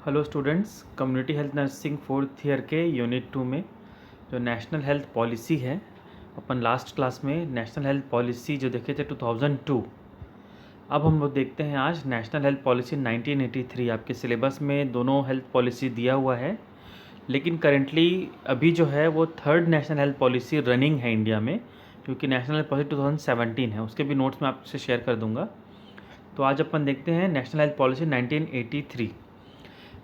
Hello students, community health nursing fourth year के unit 2 में जो नेशनल हेल्थ पॉलिसी है, अपन लास्ट क्लास में नेशनल हेल्थ पॉलिसी जो देखे थे 2002। अब हम लोग देखते हैं आज नेशनल हेल्थ पॉलिसी 1983। आपके सिलेबस में दोनों हेल्थ पॉलिसी दिया हुआ है, लेकिन करेंटली अभी जो है वो third national health policy running है इंडिया में, क्योंकि नेशनल हेल्थ पॉलिसी 2017 है। उसके भी नोट्स मैं आपसे शेयर कर दूंगा। तो आज अपन देखते हैं नेशनल हेल्थ पॉलिसी 1983।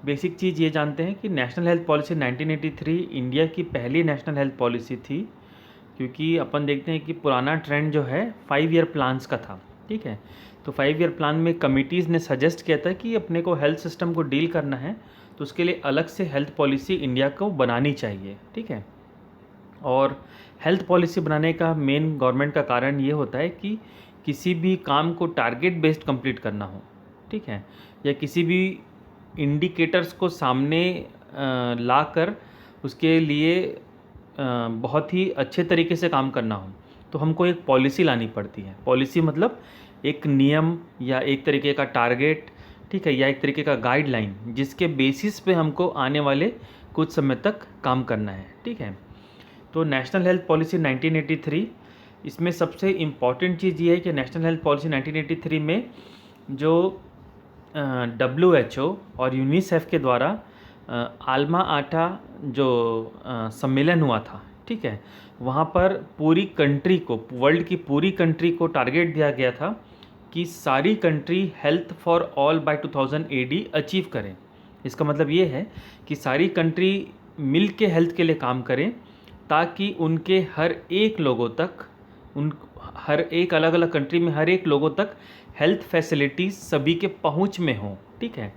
बेसिक चीज़ ये जानते हैं कि नेशनल हेल्थ पॉलिसी 1983 इंडिया की पहली नेशनल हेल्थ पॉलिसी थी, क्योंकि अपन देखते हैं कि पुराना ट्रेंड जो है 5 ईयर प्लान्स का था। ठीक है, तो 5 ईयर प्लान में कमिटीज़ ने सजेस्ट किया था कि अपने को हेल्थ सिस्टम को डील करना है, तो उसके लिए अलग से हेल्थ पॉलिसी इंडिया को बनानी चाहिए। ठीक है, और हेल्थ पॉलिसी बनाने का मेन गवर्नमेंट का कारण ये होता है कि किसी भी काम को टारगेट बेस्ड कंप्लीट करना हो, ठीक है, या किसी भी इंडिकेटर्स को सामने लाकर उसके लिए बहुत ही अच्छे तरीके से काम करना हो, तो हमको एक पॉलिसी लानी पड़ती है। पॉलिसी मतलब एक नियम या एक तरीके का टारगेट, ठीक है, या एक तरीके का गाइडलाइन, जिसके बेसिस पे हमको आने वाले कुछ समय तक काम करना है। ठीक है, तो नेशनल हेल्थ पॉलिसी 1983, इसमें सबसे इम्पॉर्टेंट चीज़ ये है कि नेशनल हेल्थ पॉलिसी 1983 में जो WHO और यूनिसेफ के द्वारा आल्मा आटा जो सम्मेलन हुआ था, ठीक है, वहाँ पर पूरी कंट्री को, वर्ल्ड की पूरी कंट्री को टारगेट दिया गया था कि सारी country health for all by 2000 AD achieve करें। इसका मतलब ये है कि सारी कंट्री मिल के हेल्थ के लिए काम करें, ताकि उनके हर एक लोगों तक, उन हर एक अलग अलग कंट्री में हर एक लोगों तक हेल्थ फैसिलिटीज़ सभी के पहुंच में हो। ठीक है,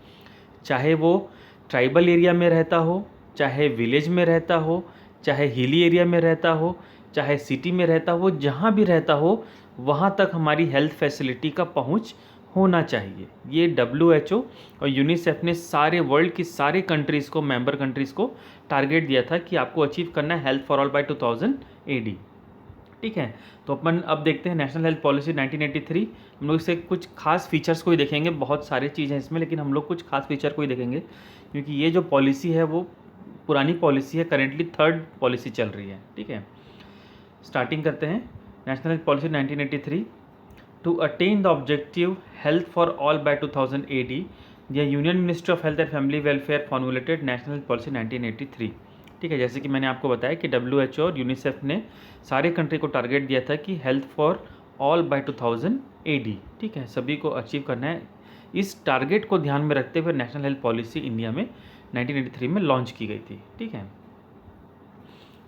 चाहे वो ट्राइबल एरिया में रहता हो, चाहे विलेज में रहता हो, चाहे हिली एरिया में रहता हो, चाहे सिटी में रहता हो, जहाँ भी रहता हो वहाँ तक हमारी हेल्थ फैसिलिटी का पहुँच होना चाहिए। ये WHO और यूनिसेफ ने सारे वर्ल्ड की सारे कंट्रीज़ को, मेंबर कंट्रीज़ को टारगेट दिया था कि आपको अचीव करना है health for all by 2000 AD। ठीक है, तो अपन अब देखते हैं नेशनल हेल्थ पॉलिसी 1983। हम लोग इससे कुछ खास फीचर्स को ही देखेंगे, बहुत सारे चीज़ें हैं इसमें, लेकिन हम लोग कुछ खास फीचर को ही देखेंगे, क्योंकि ये जो पॉलिसी है वो पुरानी पॉलिसी है, करेंटली थर्ड पॉलिसी चल रही है। ठीक है, स्टार्टिंग करते हैं national health policy 1983। To attain the objective health for all by 2000 AD, the union ministry of health and family welfare formulated national health policy 1983। ठीक है, जैसे कि मैंने आपको बताया कि WHO और यूनिसेफ ने सारे कंट्री को टारगेट दिया था कि health for all by 2000 AD, ठीक है, सभी को अचीव करना है। इस टारगेट को ध्यान में रखते हुए नेशनल हेल्थ पॉलिसी इंडिया में 1983 में लॉन्च की गई थी। ठीक है,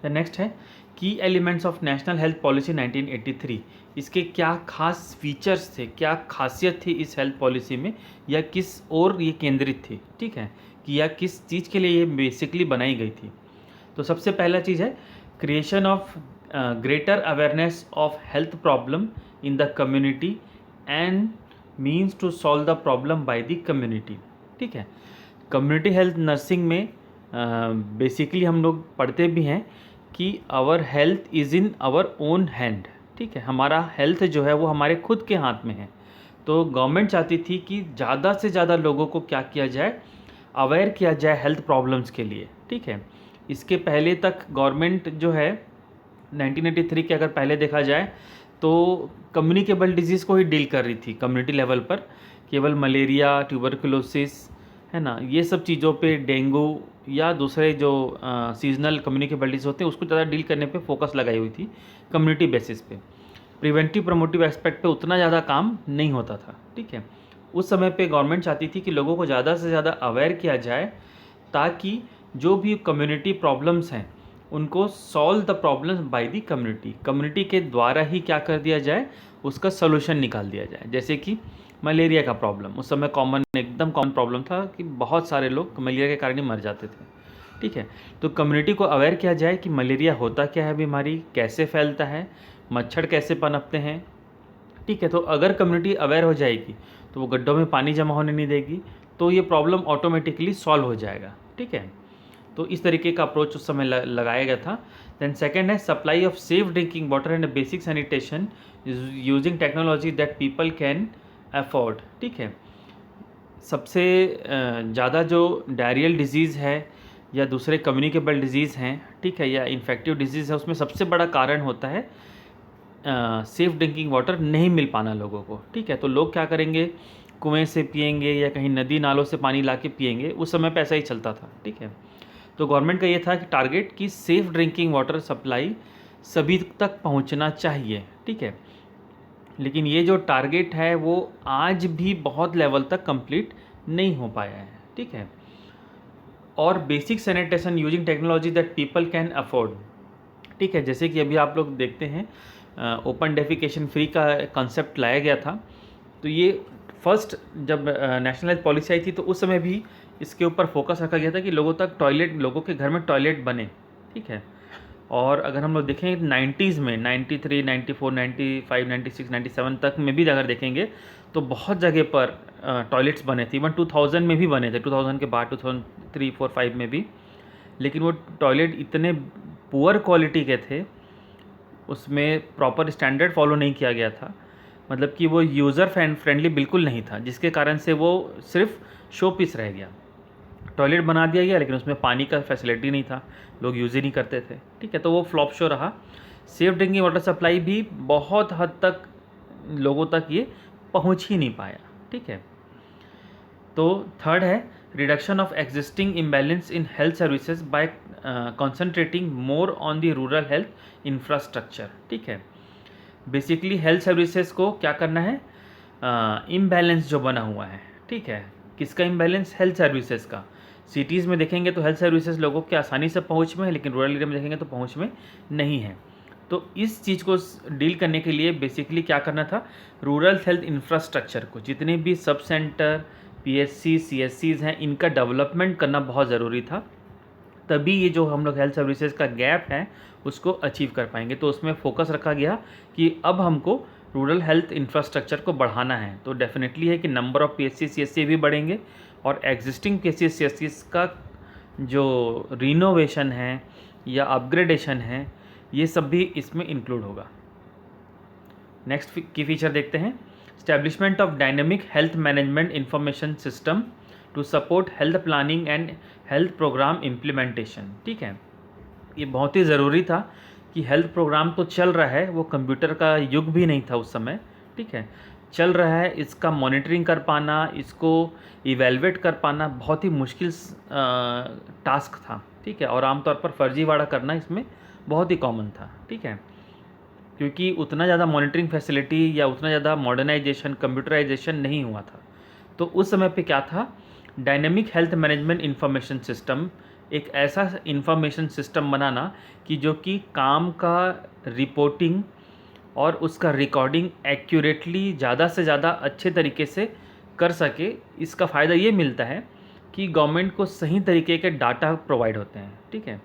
द नेक्स्ट है की elements of national health policy 1983। इसके क्या खास फीचर्स थे, क्या खासियत थी इस हेल्थ पॉलिसी में, या किस ओर ये केंद्रित थी, ठीक है, कि या किस चीज़ के लिए ये बेसिकली बनाई गई थी। तो सबसे पहला चीज़ है creation of greater awareness of health problem in the community and means to solve the problem by the community. ठीक है, कम्युनिटी हेल्थ नर्सिंग में बेसिकली हम लोग पढ़ते भी हैं कि our health is in our own hand. ठीक है, हमारा हेल्थ जो है वो हमारे खुद के हाथ में है। तो गवर्नमेंट चाहती थी कि ज़्यादा से ज़्यादा लोगों को क्या किया जाए, अवेयर किया जाए हेल्थ प्रॉब्लम्स के लिए। ठीक है, इसके पहले तक गवर्नमेंट जो है 1983 के अगर पहले देखा जाए तो कम्युनिकेबल डिजीज़ को ही डील कर रही थी कम्युनिटी लेवल पर, केवल मलेरिया, ट्यूबरकुलोसिस, है ना, ये सब चीज़ों पे, डेंगू या दूसरे जो सीजनल कम्युनिकेबल डिजीज़ होते हैं उसको ज़्यादा डील करने पे फोकस लगाई हुई थी कम्युनिटी बेसिस पे। प्रिवेंटिव प्रमोटिव एस्पेक्ट पे उतना ज़्यादा काम नहीं होता था। ठीक है, उस समय पे गवर्नमेंट चाहती थी कि लोगों को ज़्यादा से ज़्यादा अवेयर किया जाए, ताकि जो भी कम्युनिटी प्रॉब्लम्स हैं उनको solve the problems bye the community, community के द्वारा ही क्या कर दिया जाए, उसका सोल्यूशन निकाल दिया जाए। जैसे कि मलेरिया का प्रॉब्लम उस समय कॉमन, एकदम कॉमन प्रॉब्लम था कि बहुत सारे लोग मलेरिया के कारण ही मर जाते थे। ठीक है, तो कम्युनिटी को अवेयर किया जाए कि मलेरिया होता क्या है, बीमारी कैसे फैलता है, मच्छर कैसे पनपते हैं। ठीक है, तो अगर कम्युनिटी अवेयर हो जाएगी तो वो गड्ढों में पानी जमा होने नहीं देगी, तो ये प्रॉब्लम ऑटोमेटिकली सॉल्व हो जाएगा। ठीक है, तो इस तरीके का अप्रोच उस समय लगाया गया था। देन सेकंड है supply of safe drinking water and basic sanitation using technology that people can afford. ठीक है, सबसे ज़्यादा जो डायरियल डिजीज़ है या दूसरे कम्युनिकेबल डिजीज़ हैं, ठीक है, या इन्फेक्टिव डिजीज़ है, उसमें सबसे बड़ा कारण होता है सेफ़ ड्रिंकिंग वाटर नहीं मिल पाना लोगों को, ठीक है। तो लोग क्या करेंगे, कुएं से पिएंगे या कहीं नदी नालों से पानी ला के पिएंगे। उस समय पे ऐसा ही चलता था, ठीक है। तो गवर्नमेंट का ये था कि टारगेट कि सेफ़ ड्रिंकिंग वाटर सप्लाई सभी तक पहुंचना चाहिए, ठीक है। लेकिन ये जो टारगेट है वो आज भी बहुत लेवल तक कंप्लीट नहीं हो पाया है, ठीक है। और basic sanitation using technology that people can afford, ठीक है। जैसे कि अभी आप लोग देखते हैं ओपन डेफिकेशन फ्री का कॉन्सेप्ट लाया गया था। तो ये फर्स्ट जब नेशनल हेल्थ पॉलिसी आई थी तो उस समय भी इसके ऊपर फोकस रखा गया था कि लोगों के घर में टॉयलेट बने, ठीक है। और अगर हम लोग देखें 90s में 93, 94, 95, 96, 97 तक में भी अगर देखेंगे तो बहुत जगह पर टॉयलेट्स बने थे। इवन 2000 में भी बने थे, 2000 के बाद 2003, 4, 5 में भी। लेकिन वो टॉयलेट इतने पुअर क्वालिटी के थे, उसमें प्रॉपर स्टैंडर्ड फॉलो नहीं किया गया था, मतलब कि वो यूज़र फ्रेंडली बिल्कुल नहीं था, जिसके कारण से वो सिर्फ शो पीस रह गया। टॉयलेट बना दिया गया लेकिन उसमें पानी का फैसिलिटी नहीं था, लोग यूज़ ही नहीं करते थे, ठीक है। तो वो फ्लॉप शो रहा। सेफ ड्रिंकिंग वाटर सप्लाई भी बहुत हद तक लोगों तक ये पहुंच ही नहीं पाया, ठीक है। तो थर्ड है reduction of existing imbalance in health services by concentrating more on the rural health infrastructure, ठीक है। बेसिकली हेल्थ सर्विसेज को क्या करना है, इम्बैलेंस जो बना हुआ है, ठीक है। किसका इम्बैलेंस, हेल्थ सर्विसेज का। सिटीज़ में देखेंगे तो हेल्थ सर्विसेज लोगों के आसानी से पहुंच में है, लेकिन रूरल एरिया में देखेंगे तो पहुंच में नहीं है। तो इस चीज़ को डील करने के लिए बेसिकली क्या करना था, रूरल हेल्थ इंफ्रास्ट्रक्चर को, जितने भी सब सेंटर, पीएचसी, सीएचसीज़ हैं, इनका डेवलपमेंट करना बहुत ज़रूरी था। तभी ये जो हम लोग हेल्थ सर्विसेज का गैप है उसको अचीव कर पाएंगे। तो उसमें फोकस रखा गया कि अब हमको रूरल हेल्थ इंफ्रास्ट्रक्चर को बढ़ाना है। तो डेफिनेटली है कि नंबर ऑफ़ पीएचसी, सीएचसी भी बढ़ेंगे और एग्जिस्टिंग पीएचसी, सीएचसी का जो रिनोवेशन है या अपग्रेडेशन है, ये सब भी इसमें इंक्लूड होगा। नेक्स्ट की फीचर देखते हैं, establishment of dynamic health management information system to support health planning and health program implementation, ठीक है। ये बहुत ही ज़रूरी था कि हेल्थ प्रोग्राम तो चल रहा है, वो कंप्यूटर का युग भी नहीं था उस समय, ठीक है। चल रहा है, इसका मॉनिटरिंग कर पाना, इसको इवेलुएट कर पाना बहुत ही मुश्किल टास्क था, ठीक है। और आमतौर पर फर्जीवाड़ा करना इसमें बहुत ही कॉमन था, ठीक है। क्योंकि उतना ज़्यादा मॉनिटरिंग फैसिलिटी या उतना ज़्यादा मॉडर्नाइजेशन, कंप्यूटराइजेशन नहीं हुआ था। तो उस समय पे क्या था, dynamic health management information system, एक ऐसा इंफॉर्मेशन सिस्टम बनाना कि जो कि काम का रिपोर्टिंग और उसका रिकॉर्डिंग एक्यूरेटली ज़्यादा से ज़्यादा अच्छे तरीके से कर सके। इसका फ़ायदा ये मिलता है कि गवर्नमेंट को सही तरीके के डाटा प्रोवाइड होते हैं, ठीक है।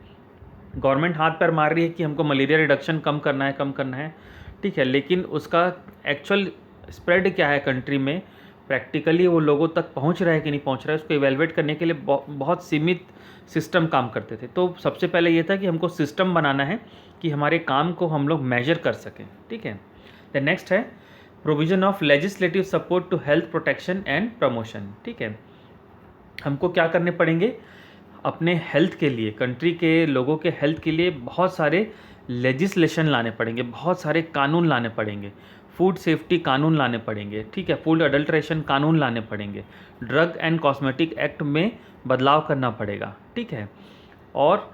गवर्नमेंट हाथ पैर मार रही है कि हमको मलेरिया रिडक्शन कम करना है, ठीक है। लेकिन उसका एक्चुअल स्प्रेड क्या है कंट्री में, प्रैक्टिकली वो लोगों तक पहुंच रहा है कि नहीं पहुंच रहा है, उसको इवेलुएट करने के लिए बहुत सीमित सिस्टम काम करते थे। तो सबसे पहले ये था कि हमको सिस्टम बनाना है कि हमारे काम को हम लोग मेजर कर सकें, ठीक है। द नेक्स्ट है provision of legislative support to health protection and promotion, ठीक है। हमको क्या करने पड़ेंगे, अपने हेल्थ के लिए, कंट्री के लोगों के हेल्थ के लिए बहुत सारे लेजिस्लेशन लाने पड़ेंगे, बहुत सारे कानून लाने पड़ेंगे। फूड सेफ्टी कानून लाने पड़ेंगे, ठीक है। फूड अडल्ट्रेशन कानून लाने पड़ेंगे। ड्रग एंड कॉस्मेटिक एक्ट में बदलाव करना पड़ेगा, ठीक है। और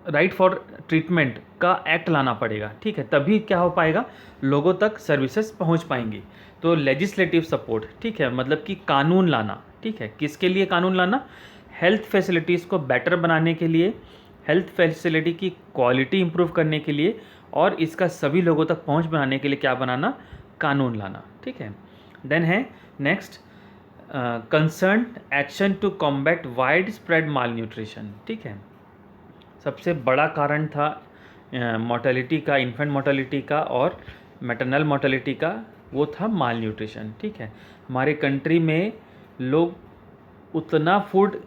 राइट फॉर ट्रीटमेंट का एक्ट लाना पड़ेगा, ठीक है। तभी क्या हो पाएगा, लोगों तक सर्विसेज पहुंच पाएंगी। तो लेजिस्लेटिव सपोर्ट, ठीक है, मतलब कि कानून लाना, ठीक है। किसके लिए कानून लाना, हेल्थ फैसिलिटीज़ को बेटर बनाने के लिए, हेल्थ फैसिलिटी की क्वालिटी इंप्रूव करने के लिए और इसका सभी लोगों तक पहुंच बनाने के लिए क्या बनाना, कानून लाना, ठीक है। देन है next concern action to combat widespread malnutrition, ठीक है। सबसे बड़ा कारण था मोर्टेलिटी का, इन्फेंट मोर्टेलिटी का और मैटरनल मोर्टेलिटी का, वो था माल न्यूट्रिशन, ठीक है। हमारे कंट्री में लोग उतना फूड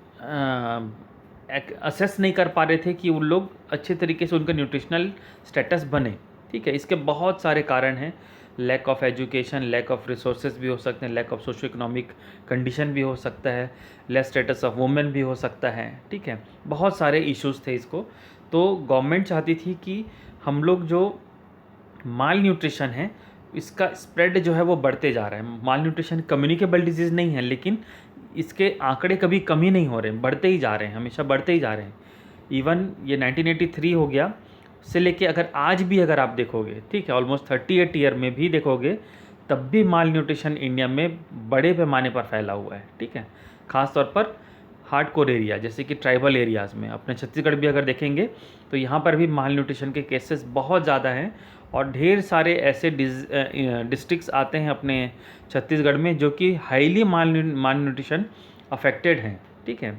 असेस नहीं कर पा रहे थे कि उन लोग अच्छे तरीके से उनका न्यूट्रिशनल स्टेटस बने, ठीक है। इसके बहुत सारे कारण हैं, lack of education, lack of resources भी हो सकते हैं, lack of socio economic condition भी हो सकता है, लेस स्टेटस ऑफ वुमेन भी हो सकता है, ठीक है। बहुत सारे इश्यूज़ थे इसको। तो गवर्नमेंट चाहती थी कि हम लोग जो माल न्यूट्रिशन है इसका स्प्रेड जो है वो बढ़ते जा रहा है। माल न्यूट्रिशन कम्युनिकेबल डिजीज़ नहीं है, लेकिन इसके आंकड़े कभी कम ही नहीं हो रहे हैं, बढ़ते ही जा रहे हैं, हमेशा बढ़ते ही जा रहे हैं। इवन ये 1983 हो गया से लेके अगर आज भी अगर आप देखोगे, ठीक है, ऑलमोस्ट 38 ईयर में भी देखोगे, तब भी माल न्यूट्रिशन इंडिया में बड़े पैमाने पर फैला हुआ है, ठीक है। ख़ास तौर पर हार्डकोर एरिया जैसे कि ट्राइबल एरियाज़ में, अपने छत्तीसगढ़ भी अगर देखेंगे तो यहाँ पर भी माल न्यूट्रिशन के केसेस बहुत ज़्यादा हैं और ढेर सारे ऐसे डिस्ट्रिक्ट्स आते हैं अपने छत्तीसगढ़ में जो कि हाईली माल न्यूट्रिशन अफेक्टेड हैं, ठीक है।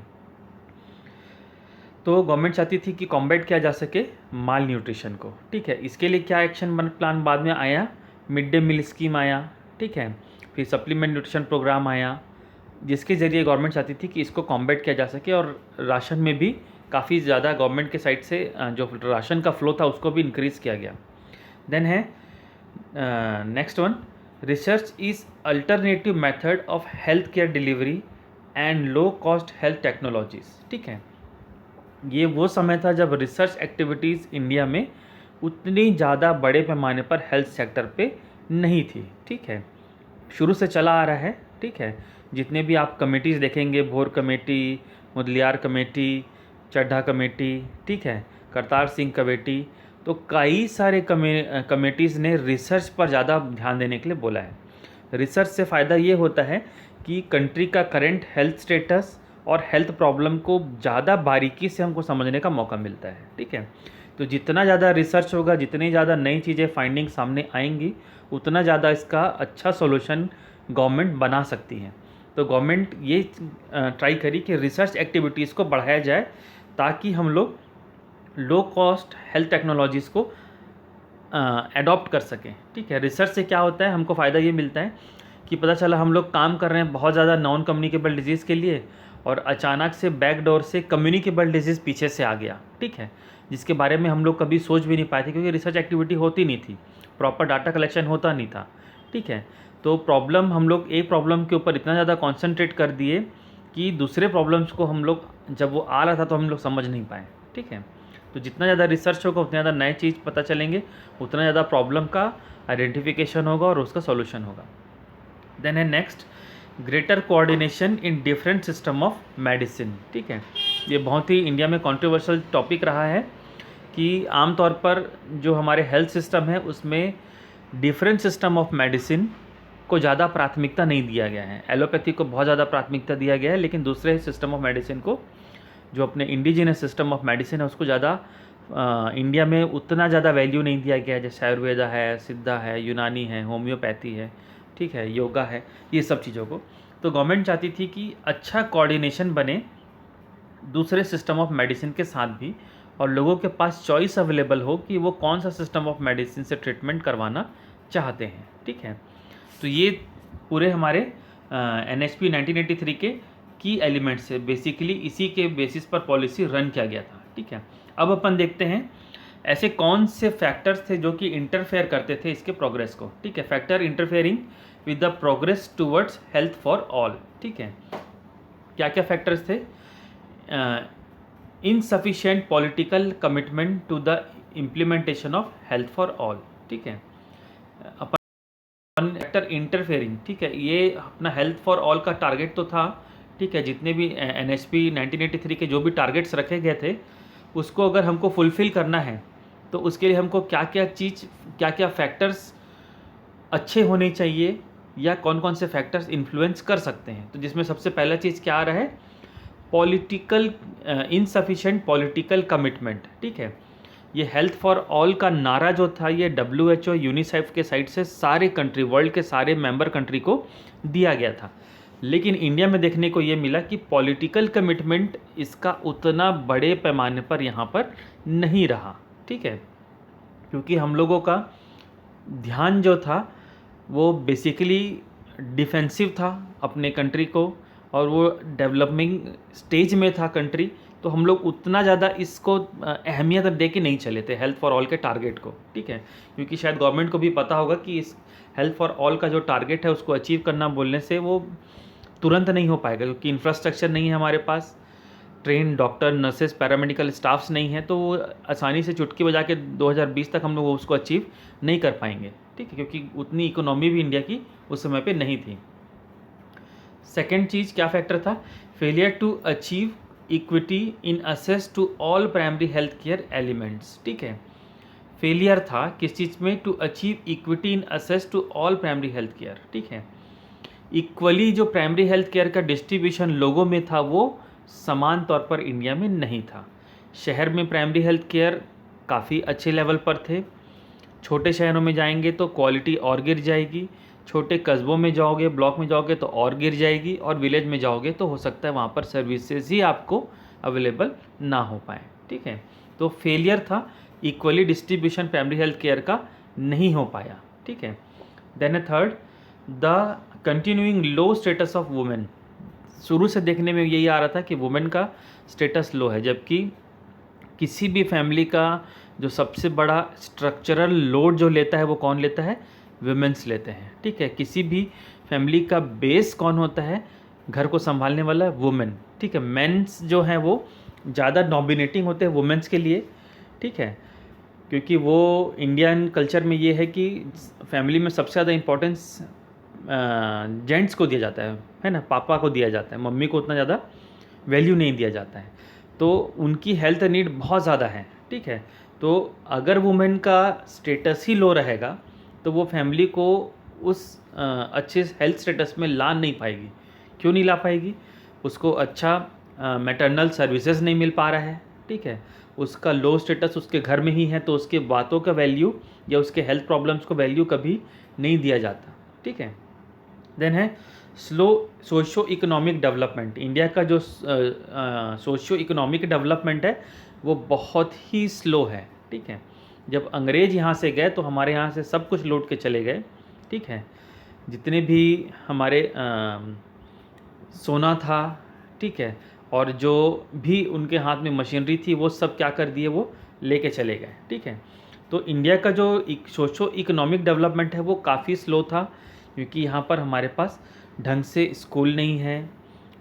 तो गवर्नमेंट चाहती थी कि कॉम्बैट किया जा सके माल न्यूट्रिशन को, ठीक है। इसके लिए क्या एक्शन प्लान बाद में आया, मिड डे मील स्कीम आया, ठीक है। फिर सप्लीमेंट न्यूट्रिशन प्रोग्राम आया, जिसके ज़रिए गवर्नमेंट चाहती थी कि इसको कॉम्बैट किया जा सके और राशन में भी काफ़ी ज़्यादा गवर्नमेंट के साइड से जो राशन का फ्लो था उसको भी इंक्रीज़ किया गया। देन है next one, research is alternative method of health care delivery and low cost health technologies, ठीक है। ये वो समय था जब रिसर्च एक्टिविटीज़ इंडिया में उतनी ज़्यादा बड़े पैमाने पर हेल्थ सेक्टर पे नहीं थी, ठीक है। शुरू से चला आ रहा है, ठीक है। जितने भी आप कमेटीज़ देखेंगे, Bhore committee, Mudaliar committee, Chadha committee, ठीक है, करतार सिंह कमेटी, तो कई सारे कमेटीज़ ने रिसर्च पर ज़्यादा ध्यान देने के लिए बोला है। रिसर्च से फ़ायदा ये होता है कि कंट्री का करंट हेल्थ स्टेटस और हेल्थ प्रॉब्लम को ज़्यादा बारीकी से हमको समझने का मौका मिलता है, ठीक है। तो जितना ज़्यादा रिसर्च होगा, जितनी ज़्यादा नई चीज़ें फाइंडिंग सामने आएंगी, उतना ज़्यादा इसका अच्छा सॉल्यूशन गवर्नमेंट बना सकती है। तो गवर्नमेंट ये ट्राई करी कि रिसर्च एक्टिविटीज़ को बढ़ाया जाए ताकि हम लोग लो कॉस्ट हेल्थ टेक्नोलॉजीज़ को एडॉप्ट कर सकें, ठीक है। रिसर्च से क्या होता है, हमको फ़ायदा ये मिलता है कि पता चला हम लोग काम कर रहे हैं बहुत ज़्यादा नॉन कम्युनिकेबल डिजीज़ के लिए और अचानक से बैकडोर से कम्युनिकेबल डिजीज़ पीछे से आ गया, ठीक है, जिसके बारे में हम लोग कभी सोच भी नहीं पाए थे क्योंकि रिसर्च एक्टिविटी होती नहीं थी, प्रॉपर डाटा कलेक्शन होता नहीं था, ठीक है। तो प्रॉब्लम हम लोग एक प्रॉब्लम के ऊपर इतना ज़्यादा कॉन्सेंट्रेट कर दिए कि दूसरे प्रॉब्लम्स को हम लोग जब वो आ रहा था तो हम लोग समझ नहीं पाए, ठीक है। तो जितना ज़्यादा रिसर्च होगा उतना ज़्यादा नए चीज़ पता चलेंगे, उतना ज़्यादा प्रॉब्लम का आइडेंटिफिकेशन होगा और उसका सॉल्यूशन होगा। देन है next, greater coordination in different system of medicine, ठीक है। ये बहुत ही इंडिया में कंट्रोवर्शियल टॉपिक रहा है कि आमतौर पर जो हमारे हेल्थ सिस्टम है उसमें डिफरेंट सिस्टम ऑफ मेडिसिन को ज़्यादा प्राथमिकता नहीं दिया गया है। एलोपैथी को बहुत ज़्यादा प्राथमिकता दिया गया है, लेकिन दूसरे सिस्टम ऑफ मेडिसिन को, जो अपने इंडिजिनस सिस्टम ऑफ मेडिसिन है, उसको ज़्यादा इंडिया में उतना ज़्यादा वैल्यू नहीं दिया गया है। जैसे आयुर्वेदा है, सिद्धा है, यूनानी है, होम्योपैथी है, ठीक है, योगा है, ये सब चीज़ों को। तो गवर्नमेंट चाहती थी कि अच्छा कोऑर्डिनेशन बने दूसरे सिस्टम ऑफ मेडिसिन के साथ भी और लोगों के पास चॉइस अवेलेबल हो कि वो कौन सा सिस्टम ऑफ मेडिसिन से ट्रीटमेंट करवाना चाहते हैं, ठीक है। तो ये पूरे हमारे NHP 1983 के की एलिमेंट्स से बेसिकली इसी के बेसिस पर पॉलिसी रन किया गया था, ठीक है। अब अपन देखते हैं ऐसे कौन से फैक्टर्स थे जो कि इंटरफेयर करते थे इसके प्रोग्रेस को, ठीक है। Factor interfering with the progress towards health for all, ठीक है। क्या क्या फैक्टर्स थे, insufficient political commitment to the implementation of health for all, ठीक है। फैक्टर इंटरफेयरिंग, ठीक है, ये अपना हेल्थ फॉर ऑल का टारगेट तो था, ठीक है। जितने भी NHP 1983 के जो भी टारगेट्स रखे गए थे उसको अगर हमको फुलफ़िल करना है तो उसके लिए हमको क्या क्या फैक्टर्स अच्छे होने चाहिए या कौन कौन से फैक्टर्स इन्फ्लुएंस कर सकते हैं। तो जिसमें सबसे पहला चीज़ क्या आ रहा है, पॉलिटिकल इनसफिशिएंट पॉलिटिकल कमिटमेंट, ठीक है। ये हेल्थ फॉर ऑल का नारा जो था ये WHO यूनिसेफ के साइड से सारे कंट्री, वर्ल्ड के सारे मेंबर कंट्री को दिया गया था, लेकिन इंडिया में देखने को ये मिला कि पॉलिटिकल कमिटमेंट इसका उतना बड़े पैमाने पर यहाँ पर नहीं रहा, ठीक है। क्योंकि हम लोगों का ध्यान जो था वो बेसिकली डिफेंसिव था अपने कंट्री को और वो डेवलपिंग स्टेज में था कंट्री, तो हम लोग उतना ज़्यादा इसको अहमियत दे के नहीं चले थे हेल्थ फॉर ऑल के टारगेट को, ठीक है, क्योंकि शायद गवर्नमेंट को भी पता होगा कि इस हेल्थ फॉर ऑल का जो टारगेट है उसको अचीव करना बोलने से वो तुरंत नहीं हो पाएगा, क्योंकि इंफ्रास्ट्रक्चर नहीं है हमारे पास, train doctor nurses paramedical staffs नहीं है, तो वो आसानी से चुटकी बजा के 2020 तक हम लोग उसको अचीव नहीं कर पाएंगे, ठीक है, क्योंकि उतनी इकोनॉमी भी इंडिया की उस समय पे नहीं थी। सेकेंड चीज़ क्या फैक्टर था, failure to achieve equity in access to all primary health care elements, ठीक है, फेलियर था किस चीज़ में, to achieve equity in access to all primary health care, ठीक है, इक्वली जो प्राइमरी हेल्थ केयर का डिस्ट्रीब्यूशन लोगों में था वो समान तौर पर इंडिया में नहीं था। शहर में प्राइमरी हेल्थ केयर काफ़ी अच्छे लेवल पर थे, छोटे शहरों में जाएंगे तो क्वालिटी और गिर जाएगी, छोटे कस्बों में जाओगे ब्लॉक में जाओगे तो और गिर जाएगी, और विलेज में जाओगे तो हो सकता है वहाँ पर सर्विसेज ही आपको अवेलेबल ना हो पाए, ठीक है। तो फेलियर था, equally distribution primary health care का नहीं हो पाया, ठीक है। Then third, the continuing low status of women, शुरू से देखने में यही आ रहा था कि वुमेन का स्टेटस लो है, जबकि किसी भी फैमिली का जो सबसे बड़ा स्ट्रक्चरल लोड जो लेता है वो कौन लेता है, वुमेन्स लेते हैं, ठीक है। किसी भी फैमिली का बेस कौन होता है, घर को संभालने वाला वुमेन, ठीक है। मेंस जो हैं वो ज़्यादा डोमिनेटिंग होते हैं वुमेन्स के लिए, ठीक है, क्योंकि वो इंडियन कल्चर में ये है कि फैमिली में सबसे ज़्यादा इम्पोर्टेंस जेंट्स को दिया जाता है ना, पापा को दिया जाता है, मम्मी को उतना ज़्यादा वैल्यू नहीं दिया जाता है, तो उनकी हेल्थ नीड बहुत ज़्यादा है, ठीक है। तो अगर वुमेन का स्टेटस ही लो रहेगा तो वो फैमिली को उस अच्छे हेल्थ स्टेटस में ला नहीं पाएगी। क्यों नहीं ला पाएगी, उसको अच्छा मैटरनल सर्विसेज नहीं मिल पा रहा है, ठीक है, उसका लो स्टेटस उसके घर में ही है, तो उसके बातों का वैल्यू या उसके हेल्थ प्रॉब्लम्स को वैल्यू कभी नहीं दिया जाता, ठीक है। देन है slow socio economic development, India का जो सोशो इकोनॉमिक डेवलपमेंट है वो बहुत ही स्लो है, ठीक है। जब अंग्रेज़ यहाँ से गए तो हमारे यहाँ से सब कुछ लूट के चले गए, ठीक है, जितने भी हमारे सोना था, ठीक है, और जो भी उनके हाथ में मशीनरी थी वो सब क्या कर दिए, वो लेके चले गए, ठीक है। तो इंडिया का जो सोशो इकोनॉमिक डेवलपमेंट है वो काफ़ी स्लो था, क्योंकि यहाँ पर हमारे पास ढंग से स्कूल नहीं है,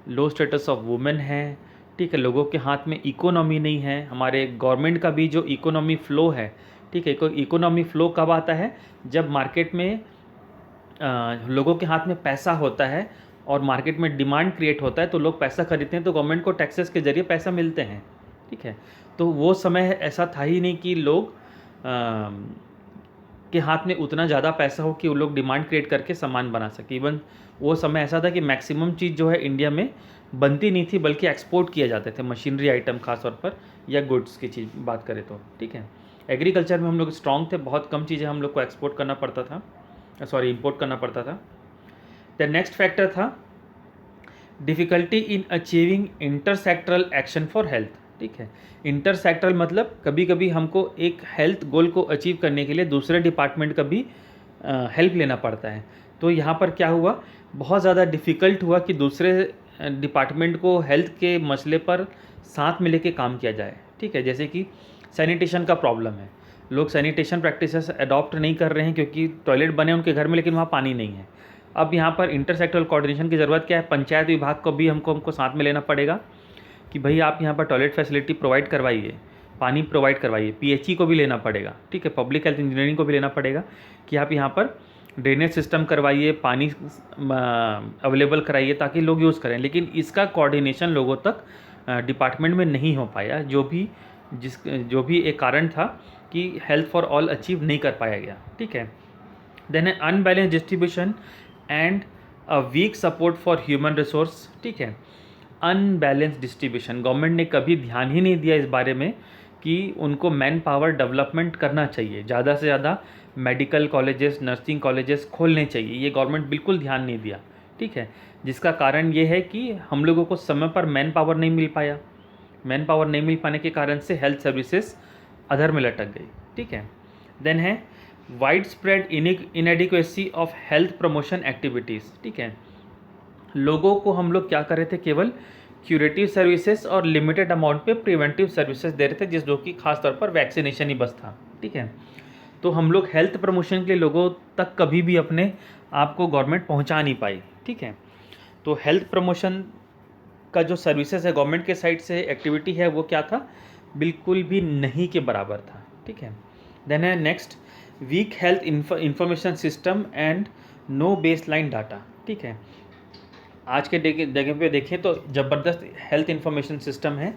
लो स्टेटस ऑफ वुमेन है, ठीक है, लोगों के हाथ में इकोनॉमी नहीं है, हमारे गवर्नमेंट का भी जो इकोनॉमी फ्लो है, ठीक है, इकोनॉमी फ्लो कब आता है, जब मार्केट में लोगों के हाथ में पैसा होता है और मार्केट में डिमांड क्रिएट होता है, तो लोग पैसा खरीदते हैं, तो गवर्नमेंट को टैक्सेस के जरिए पैसा मिलते हैं, ठीक है। तो वो समय ऐसा था ही नहीं कि लोग के हाथ में उतना ज़्यादा पैसा हो कि वो लोग डिमांड क्रिएट करके सामान बना सके। इवन वो समय ऐसा था कि मैक्सिमम चीज़ जो है इंडिया में बनती नहीं थी, बल्कि एक्सपोर्ट किए जाते थे, मशीनरी आइटम खास तौर पर या गुड्स की चीज़ बात करें तो, ठीक है। एग्रीकल्चर में हम लोग स्ट्रॉन्ग थे, बहुत कम चीज़ें हम लोग को एक्सपोर्ट करना पड़ता था, इंपोर्ट करना पड़ता था। द नेक्स्ट फैक्टर था difficulty in achieving intersectoral action for health, ठीक है। इंटरसेक्टरल मतलब कभी कभी हमको एक हेल्थ गोल को अचीव करने के लिए दूसरे डिपार्टमेंट का भी हेल्प लेना पड़ता है। तो यहाँ पर क्या हुआ, बहुत ज़्यादा डिफ़िकल्ट हुआ कि दूसरे डिपार्टमेंट को हेल्थ के मसले पर साथ में लेके काम किया जाए, ठीक है। जैसे कि सैनिटेशन का प्रॉब्लम है, लोग सैनिटेशन प्रैक्टिसेस अडॉप्ट नहीं कर रहे हैं क्योंकि टॉयलेट बने उनके घर में लेकिन वहाँ पानी नहीं है। अब यहाँ पर इंटरसेक्टरल कोऑर्डिनेशन की ज़रूरत क्या है, पंचायत विभाग को भी हमको साथ में लेना पड़ेगा कि भाई आप यहाँ पर टॉयलेट फैसिलिटी प्रोवाइड करवाइए, पानी प्रोवाइड करवाइए, पीएचई को भी लेना पड़ेगा, ठीक है, पब्लिक हेल्थ इंजीनियरिंग को भी लेना पड़ेगा कि आप यहाँ पर ड्रेनेज सिस्टम करवाइए, पानी अवेलेबल कराइए ताकि लोग यूज़ करें। लेकिन इसका कोऑर्डिनेशन लोगों तक डिपार्टमेंट में नहीं हो पाया, जो भी एक कारण था कि हेल्थ फॉर ऑल अचीव नहीं कर पाया गया, ठीक है। Then unbalance distribution and a weak support for human resource, ठीक है। अनबैलेंस डिस्ट्रीब्यूशन, गवर्नमेंट ने कभी ध्यान ही नहीं दिया इस बारे में कि उनको मैन पावर डेवलपमेंट करना चाहिए, ज़्यादा से ज़्यादा मेडिकल कॉलेजेस, नर्सिंग कॉलेजेस खोलने चाहिए, ये गवर्नमेंट बिल्कुल ध्यान नहीं दिया, ठीक है। जिसका कारण ये है कि हम लोगों को समय पर मैन पावर नहीं मिल पाया, मैन पावर नहीं मिल पाने के कारण से हेल्थ सर्विसेज अधर में लटक गई, ठीक है। देन है wide spread inadequacy of health promotion activities, ठीक है। लोगों को हम लोग क्या कर रहे थे केवल क्यूरेटिव सर्विसेज और लिमिटेड अमाउंट पे प्रिवेंटिव सर्विसेज दे रहे थे, जिस जो कि खास तौर पर वैक्सीनेशन ही बस था। ठीक है, तो हम लोग हेल्थ प्रमोशन के लिए लोगों तक कभी भी अपने आप को गवर्नमेंट पहुंचा नहीं पाई। ठीक है, तो हेल्थ प्रमोशन का जो सर्विसेज है गवर्नमेंट के साइड से एक्टिविटी है वो क्या था, बिल्कुल भी नहीं के बराबर था। ठीक है, देन है next weak health information system and no baseline data. ठीक है, आज के जगह पे देखें तो ज़बरदस्त हेल्थ इंफॉर्मेशन सिस्टम है,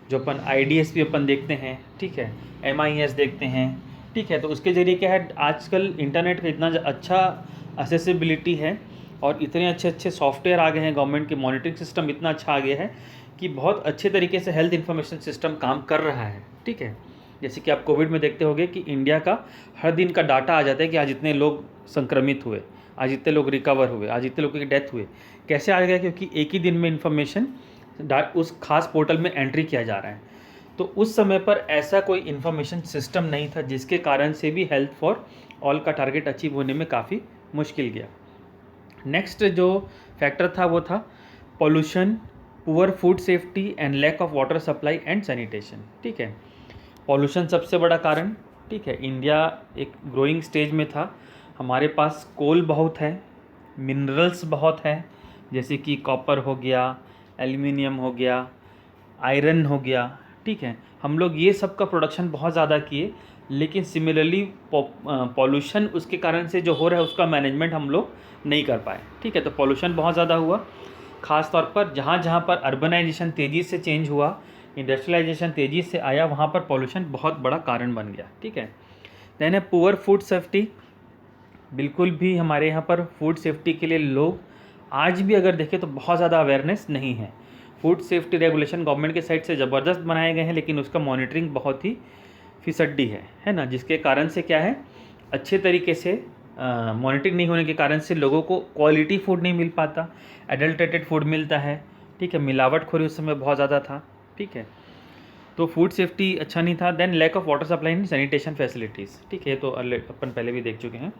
जो अपन IDS भी अपन देखते हैं। ठीक है, MIS देखते हैं। ठीक है, तो उसके ज़रिए क्या है, आजकल इंटरनेट का इतना अच्छा असेसिबिलिटी है और इतने अच्छे अच्छे सॉफ्टवेयर आ गए हैं, गवर्नमेंट के मॉनिटरिंग सिस्टम इतना अच्छा आ गया है कि बहुत अच्छे तरीके से हेल्थ इंफॉर्मेशन सिस्टम काम कर रहा है। ठीक है, जैसे कि आप कोविड में देखते होंगे कि इंडिया का हर दिन का डाटा आ जाता है कि आज इतने लोग संक्रमित हुए, आज इतने लोग रिकवर हुए, आज इतने लोगों की डेथ हुए। कैसे आ गया, क्योंकि एक ही दिन में इन्फॉर्मेशन उस खास पोर्टल में एंट्री किया जा रहा है। तो उस समय पर ऐसा कोई इन्फॉर्मेशन सिस्टम नहीं था, जिसके कारण से भी हेल्थ फॉर ऑल का टारगेट अचीव होने में काफ़ी मुश्किल गया। नेक्स्ट जो फैक्टर था वो था pollution, poor food safety and lack of water supply and sanitation. ठीक है, पॉल्यूशन सबसे बड़ा कारण। ठीक है, इंडिया एक ग्रोइंग स्टेज में था, हमारे पास कोल बहुत है, मिनरल्स बहुत है, जैसे कि कॉपर हो गया, एल्युमिनियम हो गया, आयरन हो गया। ठीक है, हम लोग ये सब का प्रोडक्शन बहुत ज़्यादा किए, लेकिन सिमिलरली पॉल्यूशन उसके कारण से जो हो रहा है उसका मैनेजमेंट हम लोग नहीं कर पाए। ठीक है, तो पॉल्यूशन बहुत ज़्यादा हुआ, ख़ास तौर पर जहाँ जहाँ पर अर्बनाइजेशन तेज़ी से चेंज हुआ, इंडस्ट्रियलाइजेशन तेज़ी से आया, वहाँ पर पॉल्यूशन बहुत बड़ा कारण बन गया। ठीक है, देन है पुअर फूड सेफ्टी। बिल्कुल भी हमारे यहाँ पर फूड सेफ्टी के लिए लोग आज भी अगर देखें तो बहुत ज़्यादा अवेयरनेस नहीं है। फूड सेफ्टी रेगुलेशन गवर्नमेंट के साइड से ज़बरदस्त बनाए गए हैं, लेकिन उसका मॉनिटरिंग बहुत ही फिसड्डी है ना, जिसके कारण से क्या है, अच्छे तरीके से मॉनिटरिंग नहीं होने के कारण से लोगों को क्वालिटी फूड नहीं मिल पाता, एडल्ट्रेटेड फूड मिलता है। ठीक है, मिलावटखोरी उस समय बहुत ज़्यादा था। ठीक है, तो फूड सेफ्टी अच्छा नहीं था। Then lack of water supply and sanitation facilities. ठीक है, तो अपन पहले भी देख चुके हैं।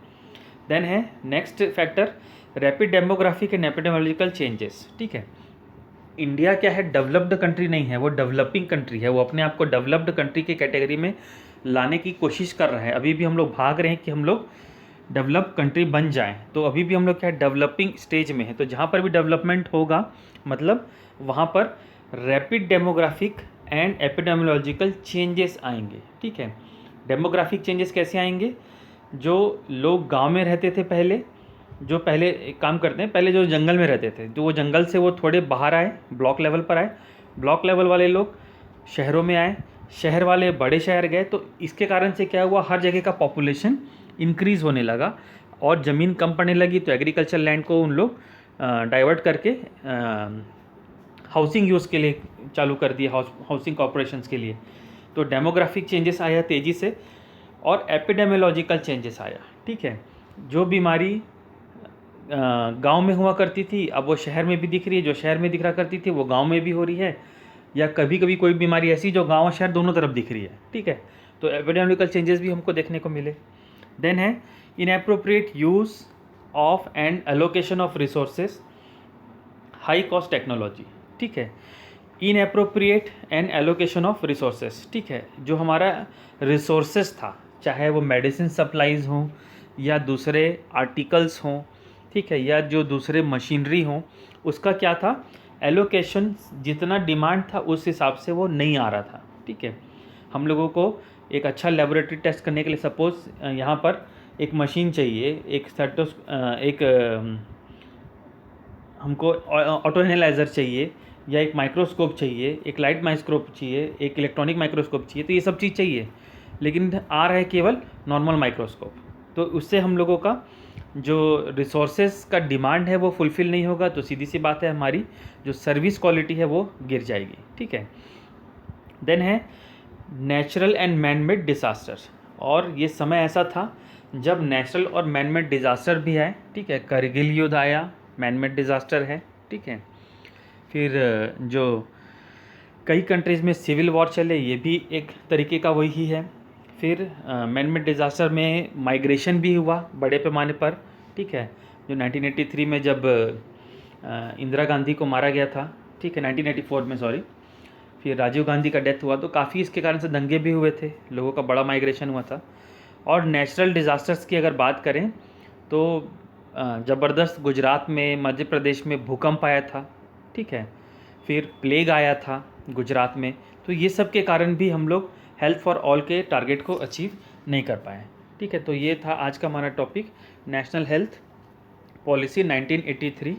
देन है next factor rapid demographic and epidemiological changes. ठीक है, इंडिया क्या है, डेवलप्ड कंट्री नहीं है, वो डेवलपिंग कंट्री है। वो अपने आप को डेवलप्ड कंट्री की कैटेगरी में लाने की कोशिश कर रहा है। अभी भी हम लोग भाग रहे हैं कि हम लोग डेवलप कंट्री बन जाएं, तो अभी भी हम लोग क्या है, डेवलपिंग स्टेज में है। तो जहाँ पर भी डेवलपमेंट होगा मतलब वहाँ पर rapid demographic and epidemiological changes आएंगे। ठीक है, डेमोग्राफिक चेंजेस कैसे आएंगे, जो लोग गांव में रहते थे पहले, जो पहले एक काम करते हैं, पहले जो जंगल में रहते थे, जो वो जंगल से वो थोड़े बाहर आए, ब्लॉक लेवल पर आए, ब्लॉक लेवल वाले लोग शहरों में आए, शहर वाले बड़े शहर गए। तो इसके कारण से क्या हुआ, हर जगह का पॉपुलेशन इंक्रीज़ होने लगा और ज़मीन कम पड़ने लगी, तो एग्रीकल्चर लैंड को उन लोग डाइवर्ट करके हाउसिंग यूज़ के लिए चालू कर दिया, हाउसिंग कॉर्पोरेशंस के लिए। तो डेमोग्राफिक चेंजेस आया तेज़ी से और एपिडेमियोलॉजिकल चेंजेस आया। ठीक है, जो बीमारी गांव में हुआ करती थी अब वो शहर में भी दिख रही है, जो शहर में दिखा करती थी वो गांव में भी हो रही है, या कभी कभी कोई बीमारी ऐसी जो गांव और शहर दोनों तरफ दिख रही है। ठीक है, तो एपिडेमियोलॉजिकल चेंजेस भी हमको देखने को मिले। देन है inappropriate use of and allocation of resources, high cost technology. ठीक है, inappropriate and allocation of resources. ठीक है, जो हमारा रिसोर्सेज था, चाहे वो मेडिसिन सप्लाईज़ हों या दूसरे आर्टिकल्स हों, ठीक है, या जो दूसरे मशीनरी हों, उसका क्या था, एलोकेशन जितना डिमांड था उस हिसाब से वो नहीं आ रहा था। ठीक है, हम लोगों को एक अच्छा लेबोरेटरी टेस्ट करने के लिए सपोज़ यहाँ पर एक मशीन चाहिए, एक हमको ऑटो एनालाइज़र चाहिए, या एक माइक्रोस्कोप चाहिए, एक लाइट माइक्रोस्कोप चाहिए, एक इलेक्ट्रॉनिक माइक्रोस्कोप चाहिए, तो ये सब चीज़ चाहिए, लेकिन आ रहा है केवल नॉर्मल माइक्रोस्कोप। तो उससे हम लोगों का जो रिसोर्सेज का डिमांड है वो फुलफ़िल नहीं होगा, तो सीधी सी बात है हमारी जो सर्विस क्वालिटी है वो गिर जाएगी। ठीक है, देन है natural and man made disaster. और ये समय ऐसा था जब नेचुरल और मैन मेड डिज़ास्टर भी आए। ठीक है, करगिल युद्ध आया, मैन मेड डिज़ास्टर है। ठीक है, फिर जो कई कंट्रीज़ में सिविल वॉर चले, ये भी एक तरीके का वही है। फिर मैन मेड डिज़ास्टर में माइग्रेशन भी हुआ बड़े पैमाने पर। ठीक है, जो 1983 में जब इंदिरा गांधी को मारा गया था, ठीक है, 1984 में, सॉरी। फिर राजीव गांधी का डेथ हुआ, तो काफ़ी इसके कारण से दंगे भी हुए थे, लोगों का बड़ा माइग्रेशन हुआ था। और नेचुरल डिज़ास्टर्स की अगर बात करें तो ज़बरदस्त गुजरात में, मध्य प्रदेश में भूकंप आया था, ठीक है। फिर प्लेग आया था गुजरात में। तो ये सब के कारण भी हम लोग हेल्थ फॉर ऑल के टारगेट को अचीव नहीं कर पाए, ठीक है। तो ये था आज का हमारा टॉपिक, नेशनल हेल्थ पॉलिसी 1983।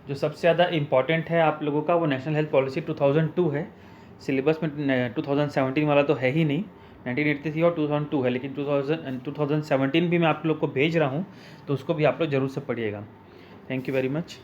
जो सबसे ज़्यादा इम्पॉर्टेंट है आप लोगों का, वो नेशनल हेल्थ पॉलिसी 2002 है। सिलेबस में 2017 वाला तो है ही नहीं, 1983 और 2002 है, लेकिन 2017 भी मैं आप लोग को भेज रहा हूँ, तो उसको भी आप लोग ज़रूर से पढ़िएगा। Thank you very much.